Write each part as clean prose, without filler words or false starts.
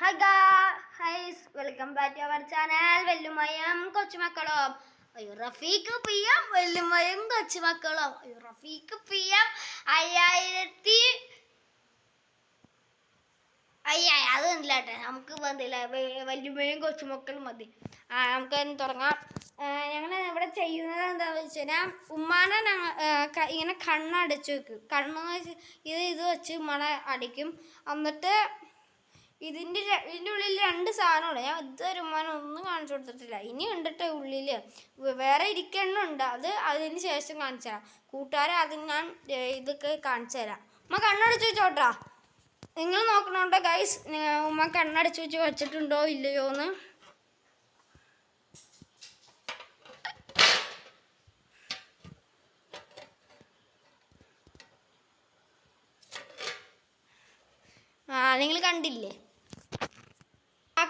Hi guys, welcome back to our channel. വെല്ലുമയം കൊച്ചുമക്കളും Rafeeq പിയം വെല്ലുമയം കൊച്ചുമക്കളും Rafeeq പിയം 5000 അതൊന്നുമില്ലാട്ടെ നമുക്ക് വല്ലുമയും കൊച്ചുമക്കളും മതി. നമുക്ക് തുടങ്ങാം. ഞങ്ങൾ ഇവിടെ ചെയ്യുന്നത് എന്താണെന്ന് വെച്ച് കഴിഞ്ഞാൽ ഉമ്മാനെ ഇങ്ങനെ കണ്ണടച്ച് വെക്കും. കണ്ണെന്ന് വെച്ച് ഇത് വെച്ച് മണ അടിക്കും. എന്നിട്ട് ഇതിൻ്റെ ഉള്ളിൽ 2 സാധനമുണ്ട്. ഞാൻ ഇതുവരെ ഉമ്മാനെ ഒന്നും കാണിച്ചു കൊടുത്തിട്ടില്ല. ഇനി കണ്ടിട്ട് ഉള്ളിൽ വേറെ ഇരിക്കണ്ണുണ്ട്. അതിന് ശേഷം കാണിച്ചു തരാം. കൂട്ടുകാരെ അതിന് ഞാൻ ഇതൊക്കെ കാണിച്ചു തരാം. ഉമ്മ കണ്ണടച്ച് വെച്ചോട്ടാ. നിങ്ങൾ നോക്കണോട്ടോ ഗൈസ്, ഉമ്മ കണ്ണടച്ച് വെച്ചിട്ടുണ്ടോ ഇല്ലയോ എന്ന്. നിങ്ങൾ കണ്ടില്ലേ?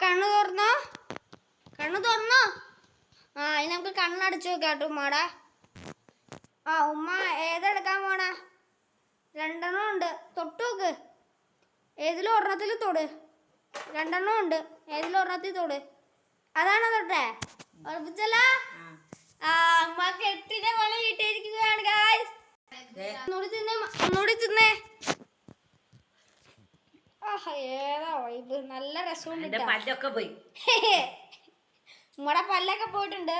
കണ്ണ് തുറന്നോ? ഇനി നമുക്ക് കണ്ണടച്ച് വെക്കാം കേട്ടോ ഉമ്മാടെ. ഉമ്മ ഏതെടുക്കാൻ പോണ? 2 ഉണ്ട്. തൊട്ട് നോക്ക്. ഏതിലും ഒരെണ്ണത്തിൽ തൊട്. 2 ഉണ്ട്. ഏതിലും ഒരെണ്ണത്തിൽ തൊട്. അതാണോ തൊട്ടേ? ഉറപ്പിച്ചല്ല? ഉമ്മക്ക് 8ന്റെ പണി കിട്ടിയിരിക്കുകയാണ് ഗായ്സ്. ഒന്നുകൂടി തിന്നേ. ഏതാ വൈബ്, നല്ല രസമുണ്ട്. ഉമ്മടെ പല്ലൊക്കെ പോയിട്ടുണ്ട്.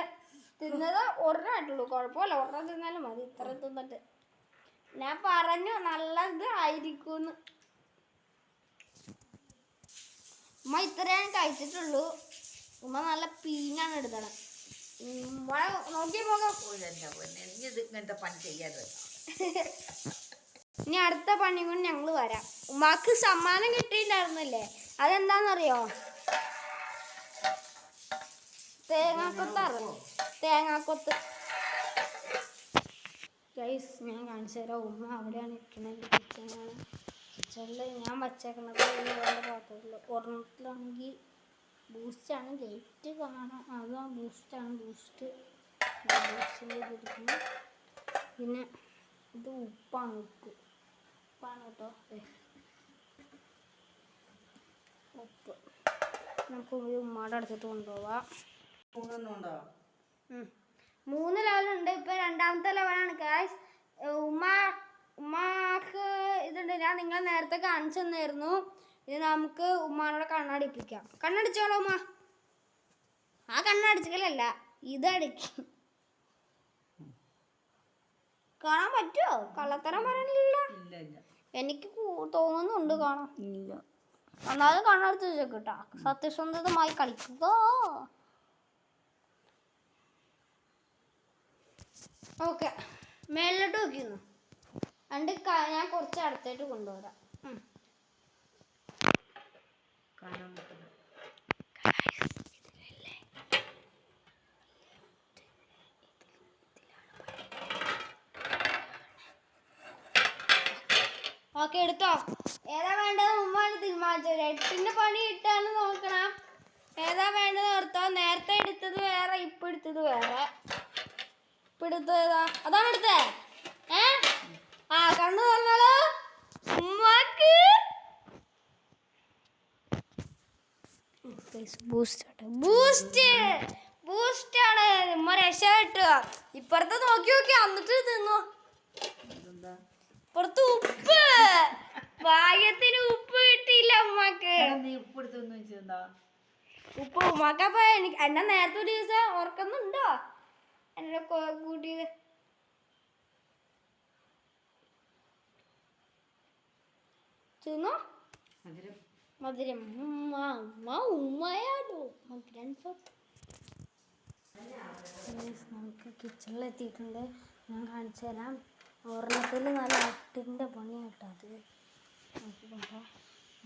തിന്നത് ഒരെണ്ണമായിട്ടുള്ളൂ, കുഴപ്പമില്ല. ഒരെണ്ണം തിന്നാലും മതി. ഇത്ര തിന്നിട്ട് ഞാൻ പറഞ്ഞു നല്ലത് ആയിരിക്കും. ഉമ്മ ഇത്രയാണ് കഴിച്ചിട്ടുള്ളൂ. ഉമ്മ നല്ല പീഞ്ഞാണ് എടുത്തത്. ഉമ്മ നോക്കി പോകാം. ഇനി അടുത്ത പണി കൊണ്ട് ഞങ്ങൾ വരാം. ഉമ്മാക്ക് സമ്മാനം കിട്ടിയിട്ടുണ്ടായിരുന്നില്ലേ? അതെന്താണെന്നറിയോ? തേങ്ങാക്കൊത്ത് ഗൈസ്, ഞാൻ കാണിച്ചു തരാം. ഉമ്മ അവിടെയാണ് ഇരിക്കുന്നത്. കിച്ചണിൽ ഞാൻ വച്ചേക്കുന്നത് വേണ്ട പാത്രത്തിൽ. ഒരെണ്ണത്തിലാണെങ്കിൽ ബൂസ്റ്റാണ്. ലൈറ്റ് കാണാം. അതാണ് ബൂസ്റ്റാണ്. ബൂസ്റ്റിൻ്റെ ഇതിരിക്കുന്നു. പിന്നെ ഇത് ഉപ്പാണ്. ഉപ്പാണ് കേട്ടോ. ഉപ്പ് നമുക്ക് ഉമ്മാടെ അടുത്തിട്ട് കൊണ്ടുപോവാം. 3 ലെവലുണ്ട്. ഇപ്പം 2ാമത്തെ ലെവലാണ് ഗായ്സ്. ഉമ്മാക്ക് ഇതുണ്ട്. ഞാൻ നിങ്ങളെ നേരത്തെ കാണിച്ചു തന്നായിരുന്നു. ഇത് നമുക്ക് ഉമ്മാനോട് കണ്ണടിപ്പിക്കാം. കണ്ണടിച്ചോളൂ ഉമ്മ. കണ്ണടിച്ചിക്കലല്ല, ഇതടിക്കും. കാണാൻ പറ്റുമോ? കള്ളത്തരം പറയണില്ല. എനിക്ക് തോന്നുന്നുണ്ട് കാണാൻ. എന്നാലും കണ്ണടച്ച് വെച്ചേക്കിട്ടാ. സത്യസന്ധതമായി കളിക്കുക. ഓക്കെ, മേളിലോട്ട് നോക്കിയിരുന്നു. ഞാൻ കുറച്ച് അടുത്തേട്ട് കൊണ്ടുവരാം. ഓക്കെ, എടുത്തോ. ഏതാ വേണ്ടത് ഉമ്മാണ് തീരുമാനിച്ചത്. 8ന്റെ പണി ഇട്ടാണ് നോക്കണം. ഏതാ വേണ്ടത് ഓർത്തോ. നേരത്തെ എടുത്തത് വേറെ, ഇപ്പം എടുത്തത് വേറെ. ഇപ്പം എടുത്തതാ, അതാണ് എടുത്തേ. കണ്ണു പറഞ്ഞോളൂ. ഉമ്മാക്ക് ബൂസ്റ്റാണ്. ഉമ്മ രക്ഷപ്പെട്ടുക. ഇപ്പുറത്ത് നോക്കി എന്നിട്ട് തിന്നു. പുറത്ത് ഉപ്പ്, ഭാഗ്യത്തിന് ഉപ്പ് കിട്ടിയില്ല ഉമ്മക്ക്. ഉപ്പ് ഉമ്മക്കപ്പോ എന്നെ നേരത്തെ ഒരു ദിവസം ഓർക്കുന്നുണ്ടോ എന്നെ കൂട്ടിയത്? തിന്നോ? മധുരം. ഉമ്മയാണോ മധുരം? നമുക്ക് കിച്ചണിലെത്തിയിട്ടുണ്ട്. ഞാൻ കാണിച്ചു തരാം. ഒരെണ്ണത്തിൽ നല്ല 8ന്റെ പണിയാട്ടോ. അത് നോക്കിക്കോട്ടോ.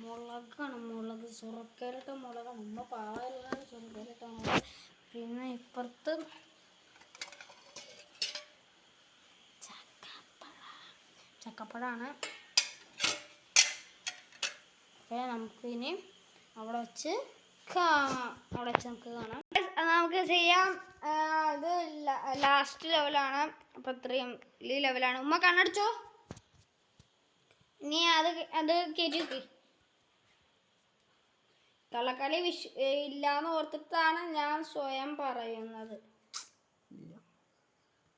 മുളക് സുറക്കയിലിട്ട മുളകാണ്. ഉമ്മ പാവലാണ് സുറക്കയിലിട്ട മുളക്. പിന്നെ ഇപ്പുറത്ത് ചക്കപ്പഴമാണ്. നമുക്കിനി അവിടെ വെച്ച് നമുക്ക് കാണാം. നമുക്ക് ചെയ്യാം. ഇത് ലാസ്റ്റ് ലെവലാണ്. അപ്പം ഇത്രയും ഈ ലെവലാണ്. ഉമ്മ കണ്ണടിച്ചോ. ഇനി അത് കയറ്റി വെക്ക്. കള്ളക്കളി ഇല്ലാന്ന് ഓർത്തിട്ടാണ് ഞാൻ സ്വയം പറയുന്നത്.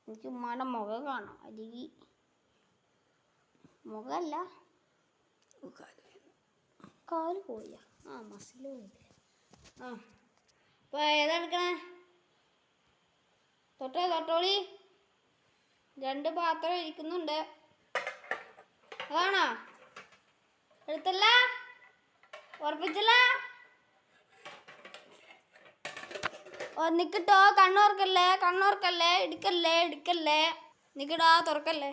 എനിക്ക് ഉമ്മാടെ മുഖം കാണാം. അല്ലെങ്കിൽ മുഖമല്ല, കാല് പോയ മസിൽ പോയില്ല. അപ്പോൾ ഏതെടുക്കണേ? തൊട്ടോളി. 2 പാത്രം ഇരിക്കുന്നുണ്ട്. അതാണോ? എടുത്തല്ല? ഉറപ്പിച്ചല്ല? നിക്കട്ടോ, കണ്ണോർക്കല്ലേ, ഇടിക്കല്ലേ. നിക്കടാ, തുറക്കല്ലേ.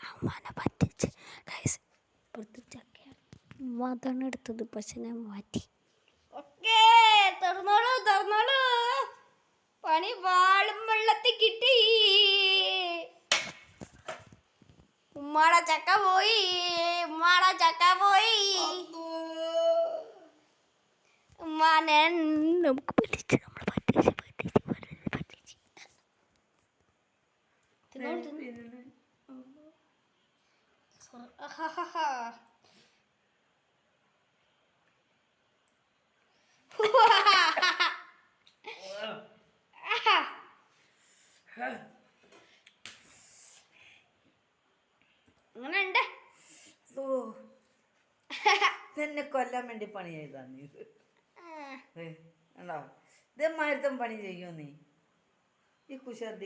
അമ്മാനെ പറ്റിച്ച് ഗൈസ്. ഇപ്പോഴത്തെ ചക്കയാണ് ഉമ്മ അതാണ് എടുത്തത്, പക്ഷെ ഞാൻ മാറ്റി. ഓക്കേ, തുറന്നോളൂ. പണി വാളും വെള്ളത്തിൽ കിട്ടി. ഉമ്മാടെ ചക്ക പോയി. ഉമ്മാനെ നമുക്ക് പറ്റിച്ച്. അങ്ങനെയുണ്ട്. എന്നെ കൊല്ലാൻ വേണ്ടി പണി ചെയ്താ നീ. ഉണ്ടോ ഇതേമാതിരത്തെ പണി ചെയ്യോ നീ? ഈ കുശാന്തി